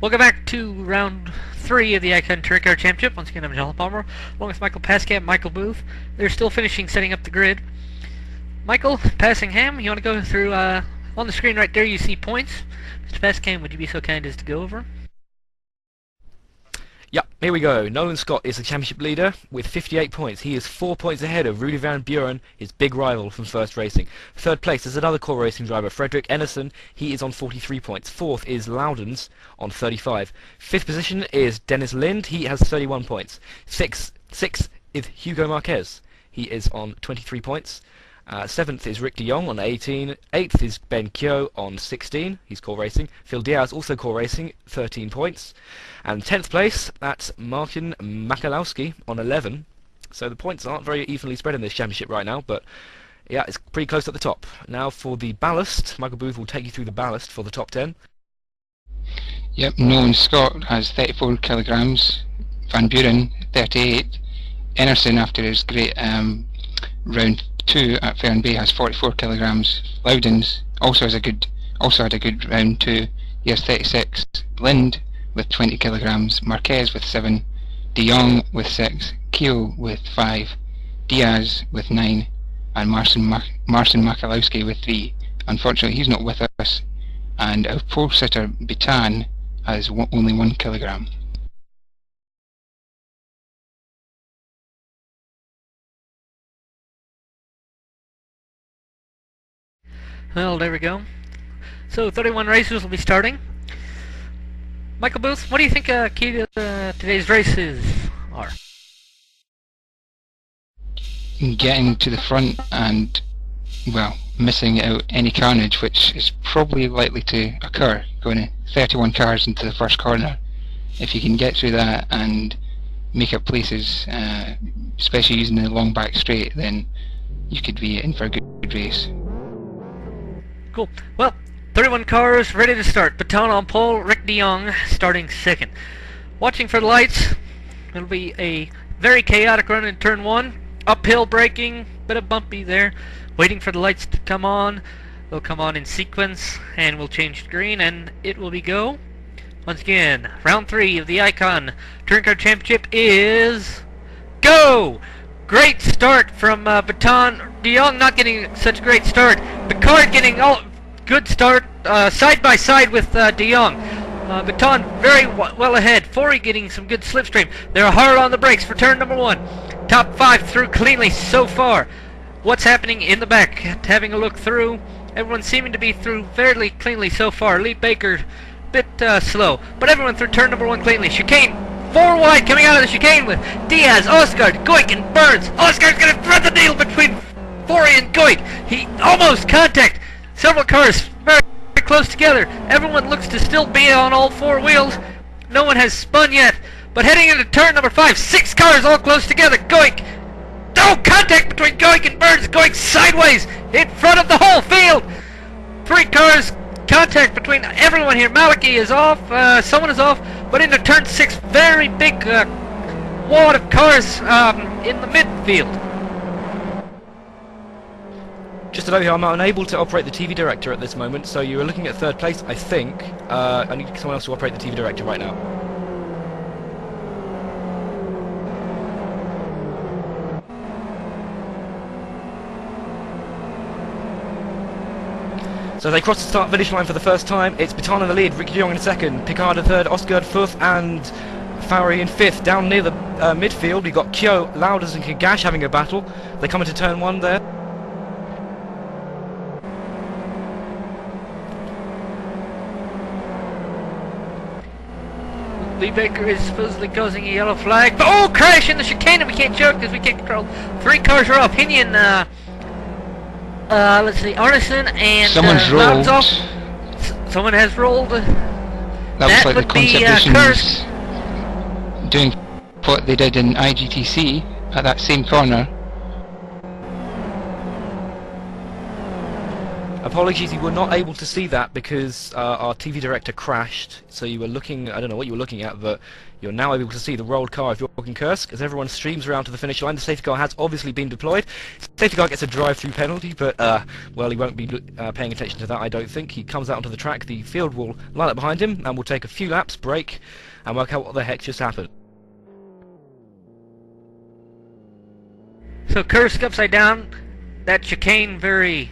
Welcome back to round 3 of the iCON Touring Car Championship. Once again, I'm John Palmer, along with Michael Passingham, Michael Booth. They're still finishing setting up the grid. Michael Passingham, you want to go through, on the screen right there you see points. Mr. Passingham, would you be so kind as to go over? Yep, here we go. Nolan Scott is the championship leader with 58 points. He is 4 points ahead of Rudy Van Buren, his big rival from First Racing. Third place is another core racing driver, Frederick Enerson. He is on 43 points. Fourth is Loudons on 35. Fifth position is Dennis Lind. He has 31 points. Sixth is Hugo Marquez. He is on 23 points. Seventh is Rick de Jong on 18. Eighth is Ben Kyo on 16. He's core racing. Phil Diaz also core racing, 13 points. And 10th place, that's Martin Makalowski on 11. So the points aren't very evenly spread in this championship right now, but yeah, it's pretty close at the top. Now for the ballast, Michael Booth will take you through the ballast for the top 10. Yep, Nolan Scott has 34 kilograms. Van Buren 38. Enerson, after his great round 2 at Fern Bay, has 44 kilograms. Loudons also had a good round 2. He has 36. Lind with 20 kilograms. Marquez with 7. De Jong with 6. Keo with 5. Diaz with 9. And Marcin Makalowski with 3. Unfortunately, he's not with us. And our pole sitter Bitan has only 1 kilogram. Well, there we go. So 31 racers will be starting. Michael Booth, what do you think key to today's races are? Getting to the front and, well, missing out any carnage, which is probably likely to occur, going 31 cars into the first corner. If you can get through that and make up places, especially using the long back straight, then you could be in for a good race. Cool. Well, 31 cars ready to start. Baton on pole, Rick de Jong starting second. Watching for the lights. It'll be a very chaotic run in turn 1. Uphill braking, bit of bumpy there. Waiting for the lights to come on. They'll come on in sequence, and we'll change to green, and it will be go. Once again, round 3 of the iCON Touring Car Championship is go! Great start from Baton. De Jong not getting such a great start. Picard getting good start side by side with De Jong. Baton very well ahead. Forey getting some good slipstream. They're hard on the brakes for turn number 1. Top 5 through cleanly so far. What's happening in the back? Having a look through. Everyone seeming to be through fairly cleanly so far. Lee Baker bit slow, but everyone through turn number 1 cleanly. Chicane 4 wide coming out of the chicane with Diaz, Osgard, Goik, and Burns. Osgard's going to thread the needle between Forey and Goik. He almost contact. Several cars very close together. Everyone looks to still be on all 4 wheels. No one has spun yet. But heading into turn number 5, 6 cars all close together. Goik. No contact between Goik and Burns. Goik sideways in front of the whole field. 3 cars contact between everyone here. Maliki is off. Someone is off. But into turn 6, very big wad of cars in the midfield. Just to know you, I'm unable to operate the TV director at this moment, so you're looking at third place, I think. I need someone else to operate the TV director right now. So they cross the start-finish line for the first time. It's Baton in the lead, Rick de Jong in second, Picard in third, Osgard fourth, and Fowry in fifth. Down near the midfield, we've got Kyo, Louders, and Kagash having a battle. They come into turn 1 there. Lee Baker is supposedly causing a yellow flag. But, oh, crash in the chicane, and we can't choke because we can't control. 3 cars are off. Hinian, let's see, Arneson and someone's rolled. Off. Someone has rolled. That was like the concept doing what they did in IGTC at that same corner. Apologies, you were not able to see that because our TV director crashed, so you were looking, I don't know what you were looking at, but you're now able to see the rolled car of Jorgen Kursk as everyone streams around to the finish line. The safety car has obviously been deployed. Safety car gets a drive-through penalty, but, well, he won't be paying attention to that, I don't think. He comes out onto the track, the field will line up behind him, and will take a few laps, brake, and work out what the heck just happened. So Kursk upside down, that chicane very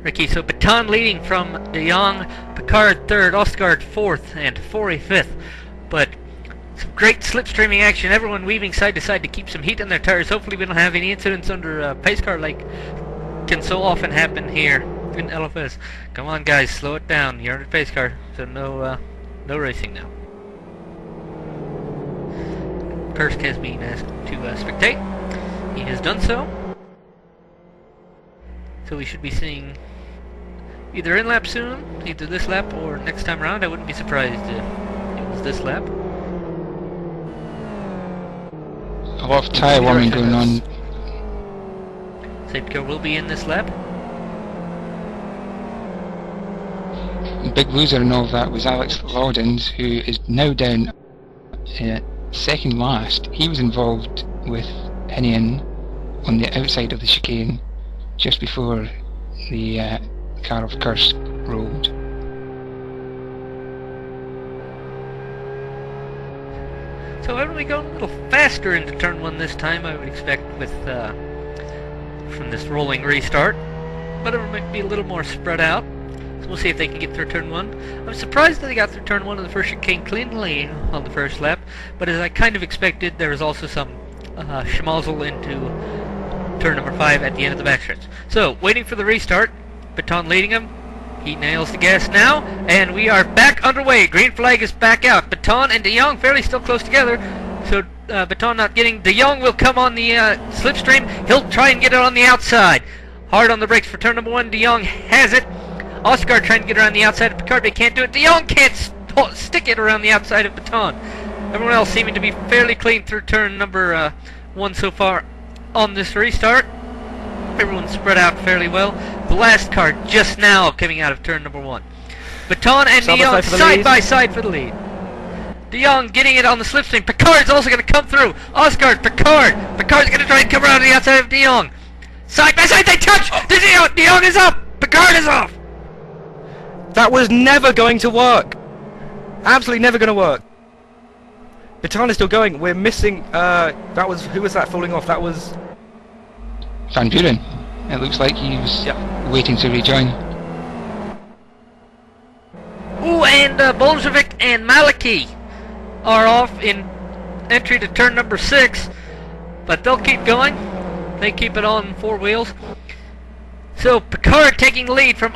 Ricky. So Baton leading from De Jong, Picard third, Osgaard fourth, and Forey fifth. But some great slipstreaming action, everyone weaving side to side to keep some heat in their tires. Hopefully we don't have any incidents under pace car like can so often happen here in LFS. Come on guys, slow it down, you're in a pace car, so no racing now. Kursk has been asked to spectate. He has done so. So we should be seeing either in lap soon, either this lap or next time around. I wouldn't be surprised if it was this lap. A lot of tyre warming going on. Safety car will be in this lap. The big loser in all of that was Alex Laudens, who is now down second last. He was involved with Hinian on the outside of the chicane just before the car of Kursk rolled. So why don't we go a little faster into turn one this time, I would expect, with from this rolling restart. But it might be a little more spread out. So we'll see if they can get through turn one. I'm surprised that they got through turn one of the first chicane cleanly on the first lap, but as I kind of expected, there was also some schmozzle into turn number 5 at the end of the backstretch. So, waiting for the restart, Baton leading him. He nails the gas now, and we are back underway. Green flag is back out. Baton and De Jong fairly still close together, so Baton not getting. De Jong will come on the slipstream. He'll try and get it on the outside. Hard on the brakes for turn number 1. De Jong has it. Oscar trying to get around the outside of Picard, but he can't do it. De Jong can't stick it around the outside of Baton. Everyone else seeming to be fairly clean through turn number 1 so far on this restart. Everyone's spread out fairly well. The last car just now coming out of turn number 1. Baton and De Jong side by side for the lead. De Jong getting it on the slipstream. Picard's also going to come through. Oscar, Picard. Picard's going to try and come around the outside of De Jong. Side by side they touch. De Jong is up. Picard is off. That was never going to work. Absolutely never going to work. Baton is still going. We're missing. Who was that falling off? That was Van Buren. It looks like he was waiting to rejoin. Ooh, and Bolshevik and Maliki are off in entry to turn number 6, but they'll keep going. They keep it on 4 wheels. So Picard taking lead from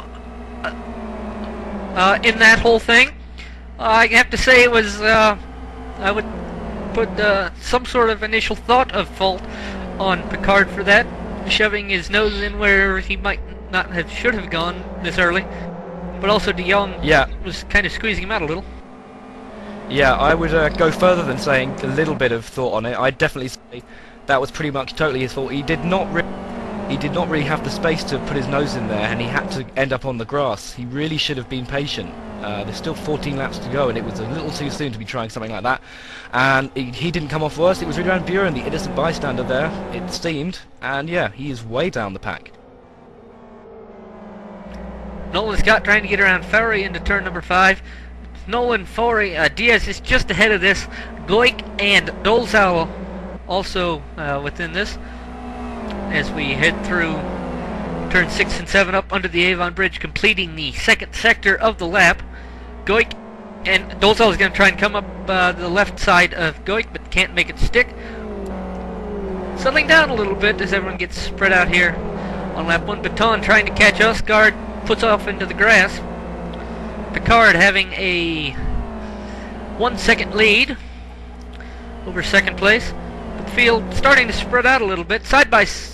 in that whole thing. I have to say it was. I would put some sort of initial thought of fault on Picard for that, shoving his nose in where he might not have should have gone this early. But also De Jong was kind of squeezing him out a little. Yeah, I would go further than saying a little bit of thought on it. I'd definitely say that was pretty much totally his fault. He did not really have the space to put his nose in there, and he had to end up on the grass. He really should have been patient. There's still 14 laps to go, and it was a little too soon to be trying something like that. And he didn't come off worse. It was Rudy Van Buren, the innocent bystander there, it seemed. And yeah, he is way down the pack. Nolan Scott trying to get around Ferry into turn number 5. Nolan, Forey, Diaz is just ahead of this. Goik and Dolzal also within this. As we head through turn 6 and 7 up under the Avon Bridge, completing the second sector of the lap. Goik and Dolzal is going to try and come up the left side of Goik, but can't make it stick. Settling down a little bit as everyone gets spread out here on lap 1. Baton trying to catch Osgard, puts off into the grass. Picard having a 1 second lead over second place. But the field starting to spread out a little bit,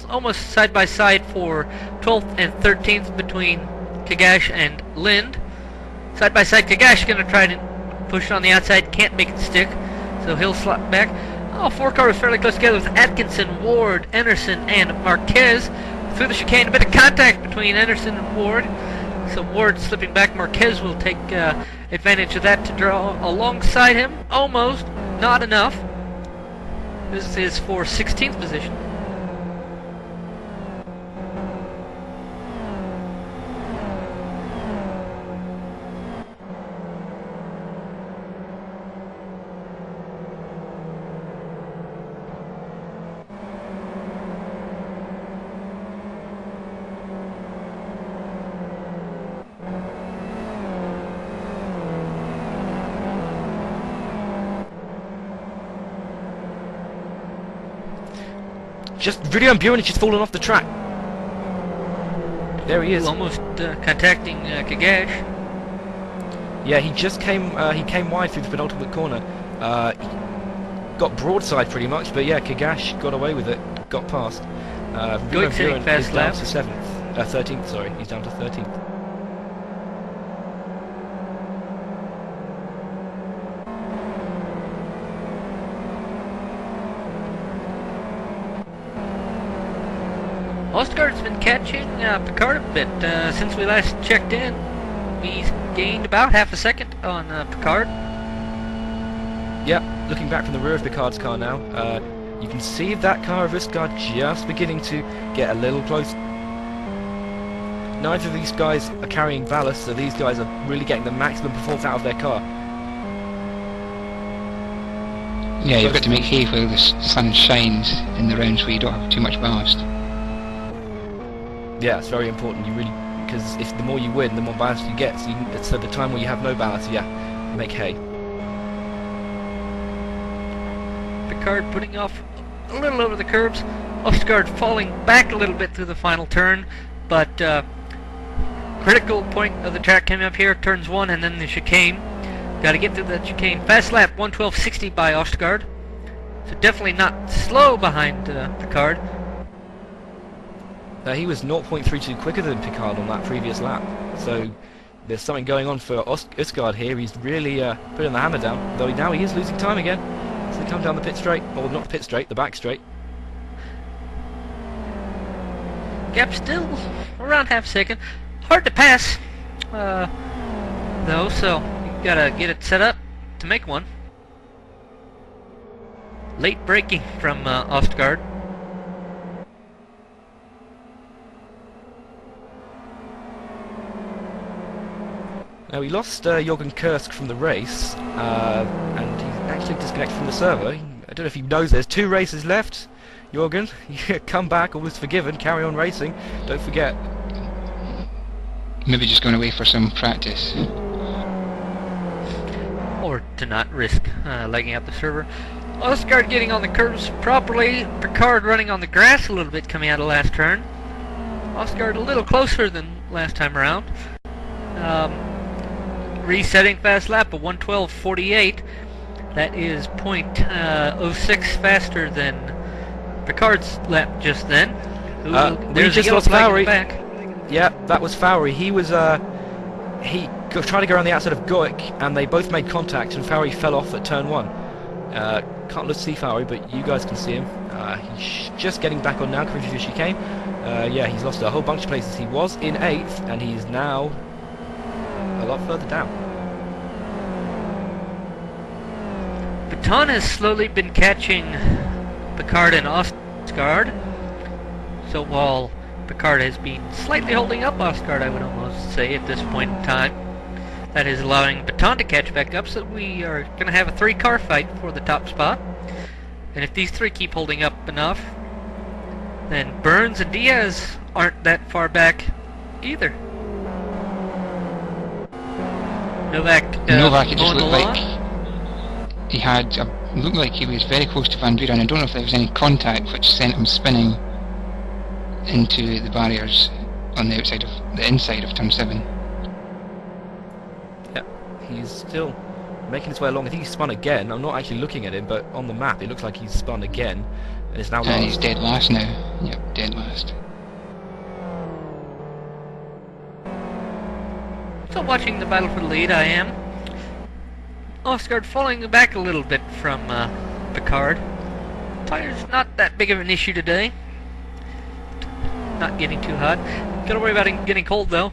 almost side by side for 12th and 13th between Kagash and Lind. Side by side, Kagash going to try to push it on the outside, can't make it stick, so he'll slot back. All 4 cars fairly close together with Atkinson, Ward, Anderson, and Marquez. Through the chicane, a bit of contact between Anderson and Ward. So Ward slipping back. Marquez will take advantage of that to draw alongside him. Almost. Not enough. This is for 16th position. Just Rudy Van Buren has just fallen off the track. There he is. Almost contacting Kagash. Yeah, he just came. He came wide through the penultimate corner. Got broadside pretty much, but yeah, Kagash got away with it. Got past. Rudy Van Buren fast is lap. down to 13th. Sorry, he's down to 13th. Ostgaard's been catching Picard a bit since we last checked in. He's gained about half a second on Picard. Yep, looking back from the rear of Picard's car now, you can see that car of Ostgaard just beginning to get a little close. Neither of these guys are carrying ballast, so these guys are really getting the maximum performance out of their car. Yeah, you've got to make hay while the sun shines in the rounds where you don't have too much ballast. Yeah, it's very important. You really, because if the more you win, the more ballast you get. So the time where you have no ballast, yeah, make hay. Picard putting off a little over the curbs. Ostgaard falling back a little bit through the final turn, but critical point of the track coming up here, turns 1 and then the chicane. Got to get through that chicane. Fast lap, 1:12.60 by Ostgaard. So definitely not slow behind Picard. He was 0.32 quicker than Picard on that previous lap, so there's something going on for Ostgaard here. He's really putting the hammer down, though now he is losing time again. So they come down the pit straight, or not the pit straight, the back straight. Gap still around half second. Hard to pass, though, so you gotta get it set up to make one. Late braking from Ostgaard. Now we lost Jorgen Kursk from the race, and he's actually disconnected from the server. I don't know if he knows there's 2 races left. Jorgen, come back, all is forgiven, carry on racing, don't forget. Maybe just going away for some practice. Or to not risk legging out the server. Ostgaard getting on the curves properly. Picard running on the grass a little bit coming out of last turn. Ostgaard a little closer than last time around. Resetting fast lap of 1:12.48. That is 0.06 faster than Picard's lap just then. There's just lost Fowry. Back. Yeah, that was Fowry. He was he tried to go around the outside of Goic, and they both made contact, and Fowry fell off at turn 1. Can't see Fowry, but you guys can see him. He's just getting back on now, coming through the chicane. Yeah, he's lost a whole bunch of places. He was in 8th, and he's now a lot further down. Baton has slowly been catching Picard and Ostgaard. So while Picard has been slightly holding up Ostgaard, I would almost say, at this point in time, that is allowing Baton to catch back up, so we are going to have a 3-car fight for the top spot. And if these 3 keep holding up enough, then Burns and Diaz aren't that far back either. Novak it just looked like he had looked like he was very close to Van Buren. I don't know if there was any contact which sent him spinning into the barriers on the inside of turn 7. Yeah, he's still making his way along. I think he spun again. I'm not actually looking at him, but on the map it looks like he's spun again, and it's now. And he's dead last now. Yep, dead last. So watching the battle for the lead, I am. Ostgaard falling back a little bit from Picard. Tire's not that big of an issue today. Not getting too hot. Gotta worry about it getting cold though.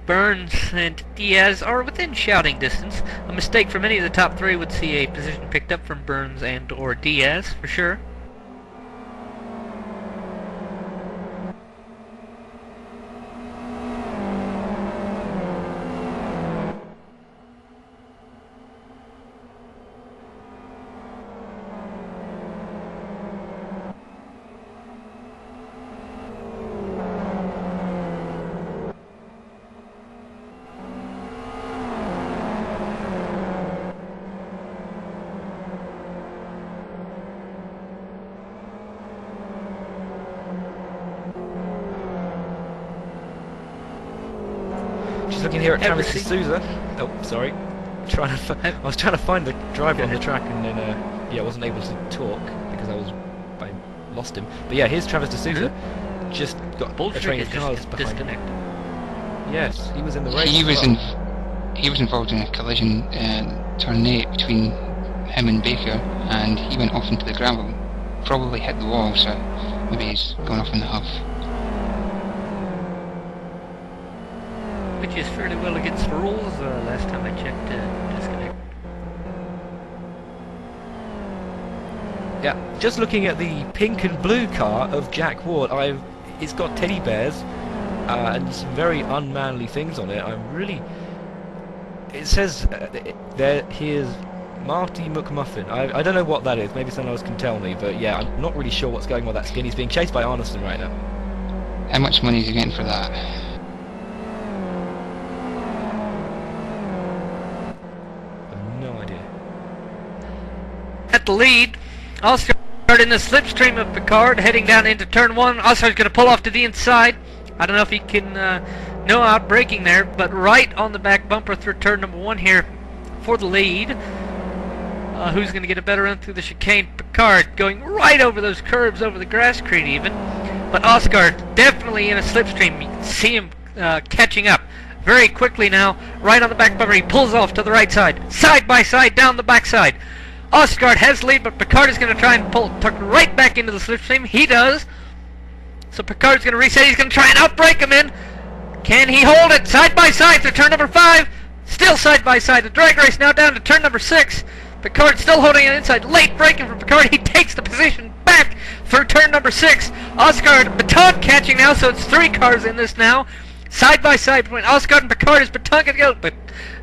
Burns and Diaz are within shouting distance. A mistake from any of the top three would see a position picked up from Burns and or Diaz for sure. Just looking here at Travis D'Souza. Oh, sorry. I was trying to find the driver on the track, and then yeah, I wasn't able to talk because I lost him. But yeah, here's Travis D'Souza. Just got a train of cars behind him. Yes, he was in the race. He was involved in a collision turn 8 between him and Baker, and he went off into the gravel. Probably hit the wall, so maybe he's gone off in the huff. Which is fairly well against the rules. Last time I checked, disconnect. Yeah, just looking at the pink and blue car of Jack Ward, it's got teddy bears and some very unmanly things on it. It says there. Here's Marty McMuffin. I don't know what that is. Maybe someone else can tell me. But yeah, I'm not really sure what's going on with that skin. He's being chased by Arneson right now. How much money is he getting for that? At the lead, Oscar in the slipstream of Picard, heading down into turn 1. Oscar's going to pull off to the inside. I don't know if he can no out braking there, but right on the back bumper through turn number 1 here for the lead. Who's going to get a better run through the chicane? Picard going right over those curbs, over the grass crate even. But Oscar definitely in a slipstream. You can see him catching up very quickly now. Right on the back bumper, he pulls off to the right side by side down the backside. Oscar has lead, but Picard is going to try and tuck right back into the slipstream. He does. So Picard's going to reset. He's going to try and outbrake him in. Can he hold it? Side by side to turn number 5. Still side by side. The drag race now down to turn number 6. Picard still holding it inside. Late braking for Picard. He takes the position back for turn number 6. Oscar Baton catching now, so it's 3 cars in this now. Side by side between Oscar and Picard. Is Baton going to go? But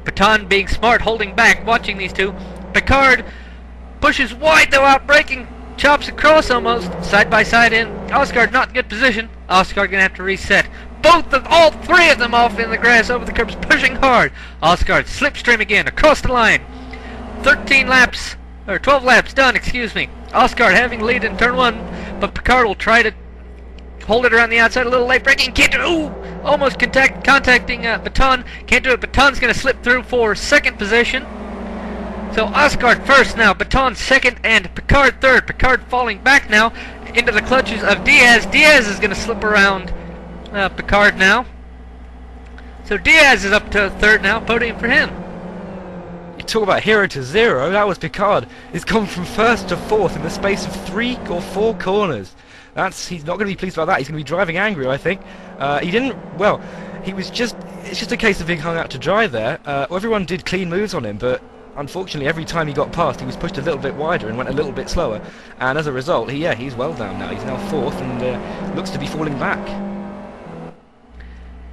Baton being smart, holding back, watching these two. Picard pushes wide though, out braking, chops across almost, side by side in. Oscar not in good position. Oscar gonna have to reset. All 3 of them off in the grass over the curbs, pushing hard. Oscar slipstream again across the line. 13 laps, or 12 laps done, excuse me. Oscar having the lead in turn 1, but Picard will try to hold it around the outside, a little late braking, can't do it. Ooh, almost contacting Baton, can't do it. Baton's gonna slip through for 2nd position. So Oscar first now, Baton 2nd, and Picard 3rd. Picard falling back now into the clutches of Diaz. Diaz is going to slip around Picard now. So Diaz is up to 3rd now, podium for him. You talk about hero to zero, that was Picard. He's gone from 1st to 4th in the space of 3 or 4 corners. He's not going to be pleased about that. He's going to be driving angry, I think. It's just a case of being hung out to dry there. Everyone did clean moves on him, but unfortunately, every time he got past, he was pushed a little bit wider and went a little bit slower. And as a result, he's well down now. He's now 4th and looks to be falling back.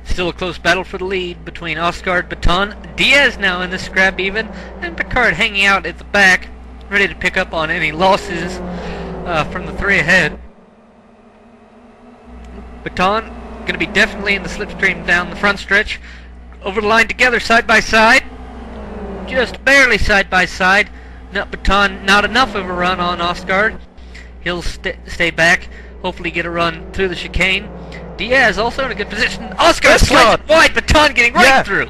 Still a close battle for the lead between Oscar, Baton, Diaz now in the scrap even, and Picard hanging out at the back, ready to pick up on any losses from the 3 ahead. Baton going to be definitely in the slipstream down the front stretch. Over the line together, side by side. Just barely side by side. Baton not enough of a run on Oscar. He'll stay back. Hopefully get a run through the chicane. Diaz also in a good position. Oscar slides wide. Baton getting right through.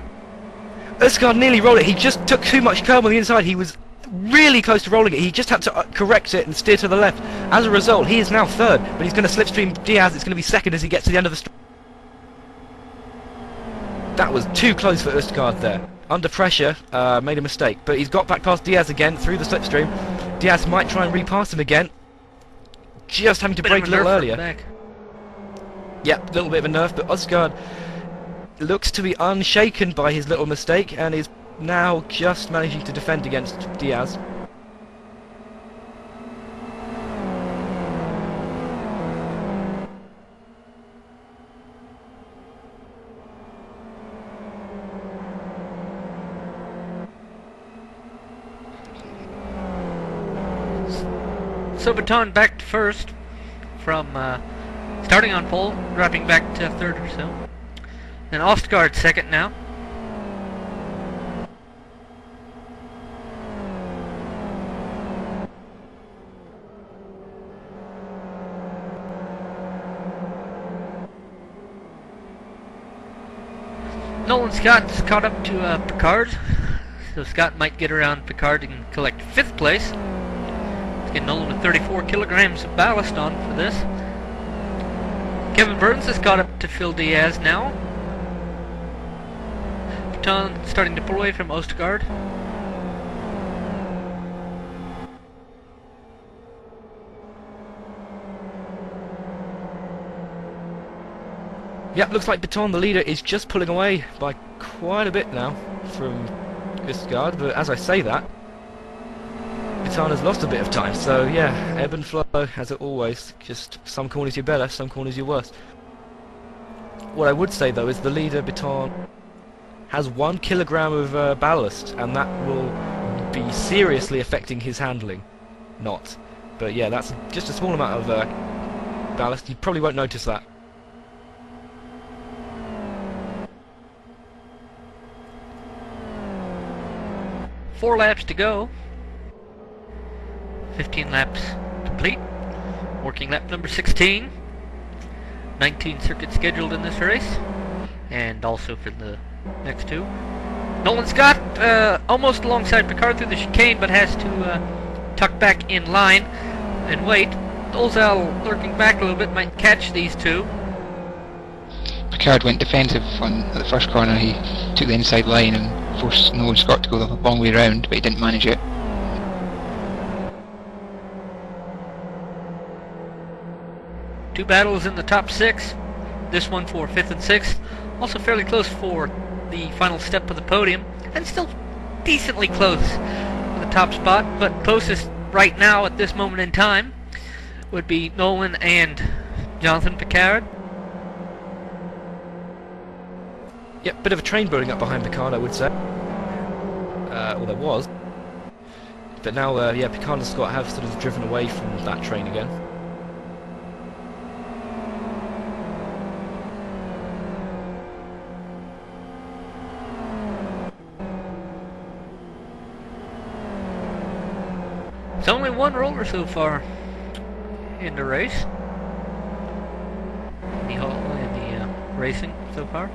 Oscar nearly rolled it. He just took too much curb on the inside. He was really close to rolling it. He just had to correct it and steer to the left. As a result, he is now 3rd, but he's going to slipstream Diaz. It's going to be 2nd as he gets to the end of the straight. That was too close for Østgaard there. Under pressure, made a mistake, but he's got back past Diaz again through the slipstream. Diaz might try and repass him again. Just having to brake a little earlier. Yep, a little bit of a nerf, but Osgaard looks to be unshaken by his little mistake and is now just managing to defend against Diaz. So Baton back to first from starting on pole, dropping back to third or so. Then Ostgaard second now. Nolan Scott's caught up to Picard, so Scott might get around Picard and collect 5th place. Getting Nolan with 34 kilograms of ballast on for this. Kevin Burns has caught up to Phil Diaz now. Baton starting to pull away from Ostgaard. Yep, looks like Baton, the leader, is just pulling away by quite a bit now from Ostgaard, but as I say that, Baton has lost a bit of time, so yeah, ebb and flow, as it always. Just some corners you're better, some corners you're worse. What I would say though is the leader, Baton, has 1 kilogram of ballast, and that will be seriously affecting his handling. Not. But yeah, that's just a small amount of ballast. You probably won't notice that. Four laps to go. 15 laps complete. Working lap number 16. 19 circuits scheduled in this race, and also for the next two. Nolan Scott almost alongside Picard through the chicane, but has to tuck back in line and wait. Dolzal lurking back a little bit, might catch these two. Picard went defensive at the first corner. He took the inside line and forced Nolan Scott to go the long way round, but he didn't manage it. Two battles in the top 6. This one for 5th and 6th. Also fairly close for the final step of the podium, and still decently close for the top spot, but closest right now at this moment in time would be Nolan and Jonathan Picard. Yep, bit of a train building up behind Picard, I would say. Well, there was. But now, yeah, Picard and Scott have sort of driven away from that train again. It's only one roller so far in the race. In the racing so far.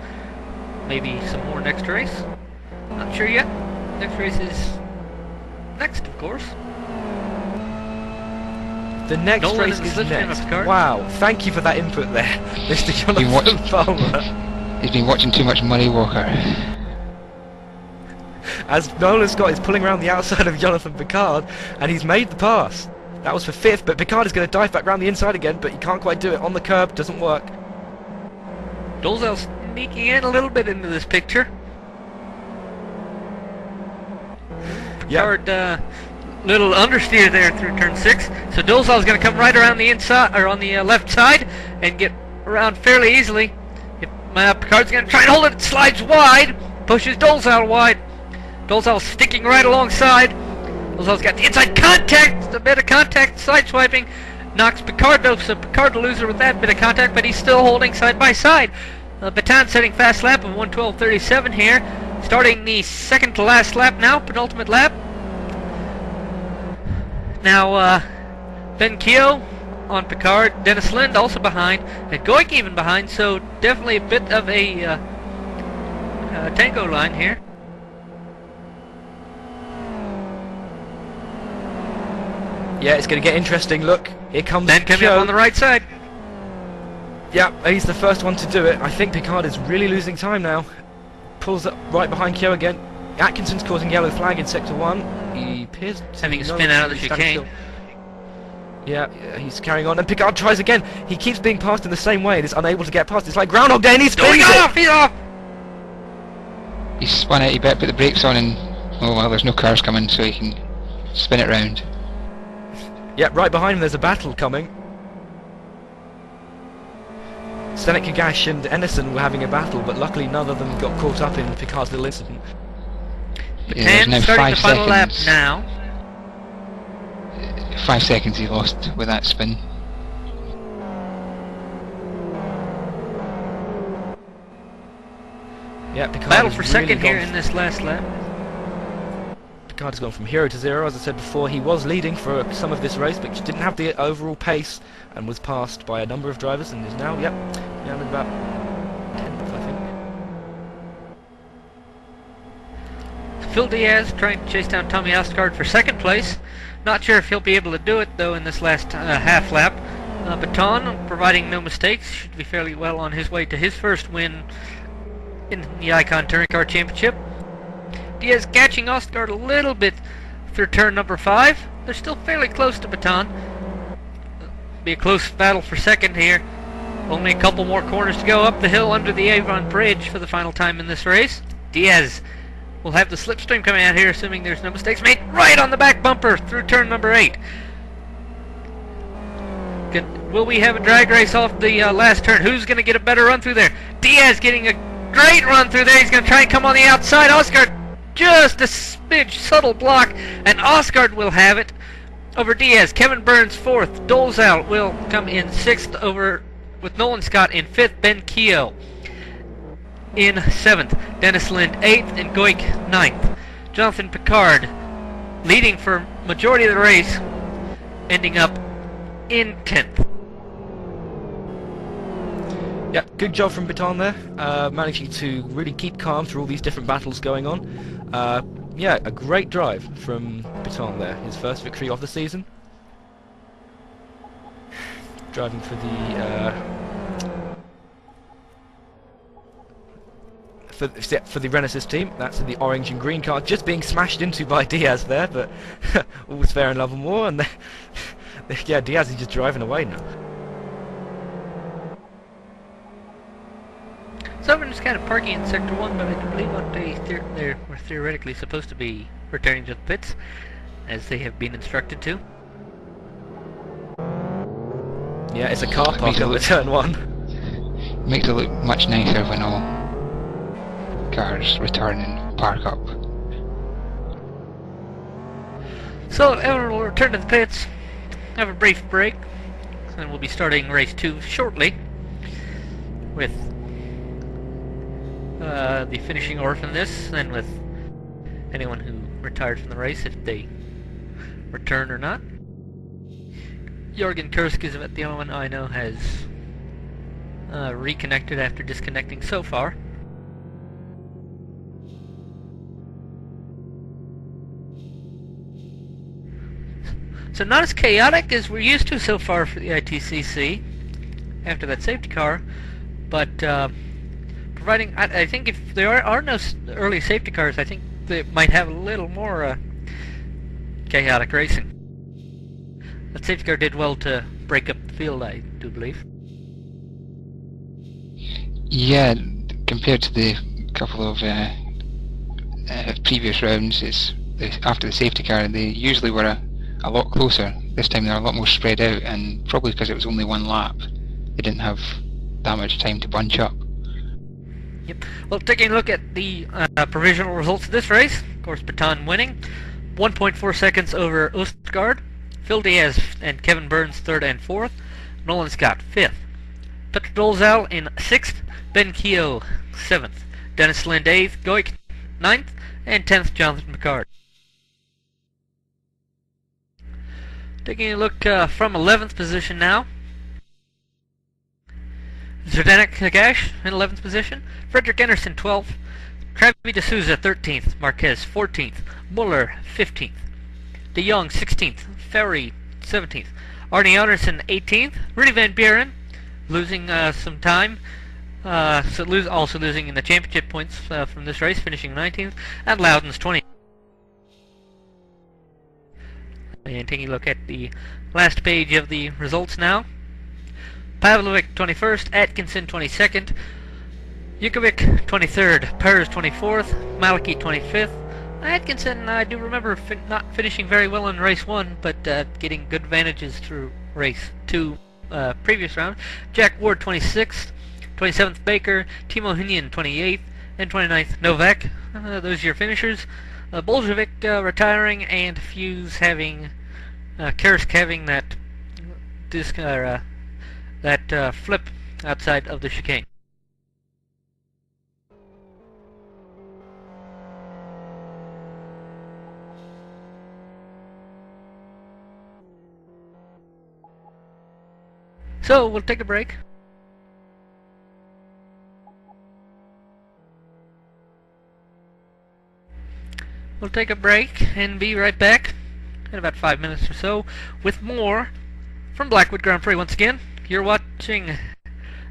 Maybe some more next race. Not sure yet. Next race is next, of course. The next Nolan race is next. Wow, thank you for that input there, Mr. Jonathan Palmer. He's been watching too much Murray Walker. As Nolan Scott is pulling around the outside of Jonathan Picard, and he's made the pass. That was for 5th, but Picard is going to dive back around the inside again, but he can't quite do it. On the curb, doesn't work. Dolzal sneaking in a little bit into this picture. Picard, little understeer there through turn 6. So Dolzal's going to come right around the inside, or on the left side, and get around fairly easily. If Picard's going to try and hold it, slides wide, pushes Dolzal wide. Dolzal sticking right alongside. Dolzal's got the inside contact, a bit of contact, side swiping, knocks Picard off, so Picard the loser with that bit of contact, but he's still holding side by side. Baton setting fast lap of 1:12.37 here, starting the second to last lap now, penultimate lap. Now, Ben Keogh on Picard, Dennis Lind also behind, and Goik even behind, so definitely a bit of a tango line here. Yeah, it's going to get interesting. Look, here comes Ben coming up on the right side. Yeah, he's the first one to do it. I think Picard is really losing time now. Pulls up right behind Keogh again. Atkinson's causing yellow flag in sector 1. He appears to having a spin out of the chicane. Yeah, he's carrying on, and Picard tries again. He keeps being passed in the same way and is unable to get past. It's like Groundhog Day, and he spins it! He's off! He's spun out, he better put the brakes on, and oh well, there's no cars coming, so he can spin it round. Yeah, right behind him there's a battle coming. Stenek Kagash and Ennison were having a battle, but luckily none of them got caught up in Picard's little incident. Yeah, there's now starting 5 the final lap seconds. now. 5 seconds he lost with that spin. Yeah, Picard Battle has for really second here gone in this last lap. Picard has gone from hero to zero. As I said before, he was leading for some of this race, but just didn't have the overall pace and was passed by a number of drivers, and is now, down at about 10th, I think. Phil Diaz trying to chase down Tommy Osgaard for second place. Not sure if he'll be able to do it though in this last half lap. Baton, providing no mistakes, should be fairly well on his way to his first win in the iCON Touring Car Championship. Diaz catching Osgaard a little bit through turn number 5. They're still fairly close to Baton. Be a close battle for second here. Only a couple more corners to go up the hill under the Avon Bridge for the final time in this race. Diaz will have the slipstream coming out here, assuming there's no mistakes made, right on the back bumper through turn number 8. Will we have a drag race off the last turn? Who's going to get a better run through there? Diaz getting a great run through there. He's going to try and come on the outside. Osgaard just a smidge subtle block, and Osgaard will have it over Diaz. Kevin Burns 4th. Dolezal will come in 6th over with Nolan Scott in 5th. Ben Keogh in 7th. Dennis Lind 8th and Goik 9th. Jonathan Picard leading for majority of the race, ending up in 10th. Yeah, good job from Baton there, managing to really keep calm through all these different battles going on. Yeah, a great drive from Baton there, his first victory of the season. Driving for the for the Renesis team. That's the orange and green car, just being smashed into by Diaz there, but all's fair in love and war, and yeah, Diaz is just driving away now. So everyone's kind of parking in Sector 1, but I do believe what they were theoretically supposed to be returning to the pits, as they have been instructed to. Yeah, it's a car park over turn 1. Makes it look much nicer when all cars return and park up. So everyone will return to the pits, have a brief break, and we'll be starting race 2 shortly with the finishing order from this, and with anyone who retired from the race, if they return or not. Jorgen Kursk is the only one I know has reconnected after disconnecting so far. So not as chaotic as we're used to so far for the ITCC after that safety car, but providing, I think if there are no early safety cars, I think they might have a little more chaotic racing. That safety car did well to break up the field, I do believe. Yeah, compared to the couple of previous rounds, after the safety car, they usually were a lot closer. This time they're a lot more spread out, and probably because it was only one lap, they didn't have that much time to bunch up. Yep. Well, taking a look at the provisional results of this race, of course, Baton winning, 1.4 seconds over Ostgaard, Phil Diaz and Kevin Burns 3rd and 4th, Nolan Scott 5th, Petr Dolezal in 6th, Ben Keogh 7th, Dennis Lind 8th, Goik 9th, and 10th Jonathan Picard. Taking a look from 11th position now. Zdenek Kagash in 11th position, Frederick Enerson 12th, Travis D'Souza 13th, Marquez 14th, Muller 15th, De Jong 16th, Ferry 17th, Arnie Anderson 18th, Rudy Van Buren losing some time, also losing in the championship points from this race, finishing 19th, and Loudon's 20th. And taking a look at the last page of the results now. Pavlovic 21st, Atkinson 22nd, Yukovic 23rd, Pers 24th, Maliki 25th. Atkinson, I do remember not finishing very well in race 1, but getting good advantages through race 2 previous round. Jack Ward 26th, 27th Baker, Timo Hinian 28th, and 29th Novak. Those are your finishers. Bolshevik retiring, and Fuse having Kursk having that flip outside of the chicane. So we'll take a break. We'll take a break and be right back in about 5 minutes or so with more from Blackwood Grand Prix. Once again, you're watching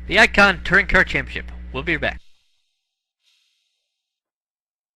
the iCON Touring Car Championship. We'll be back.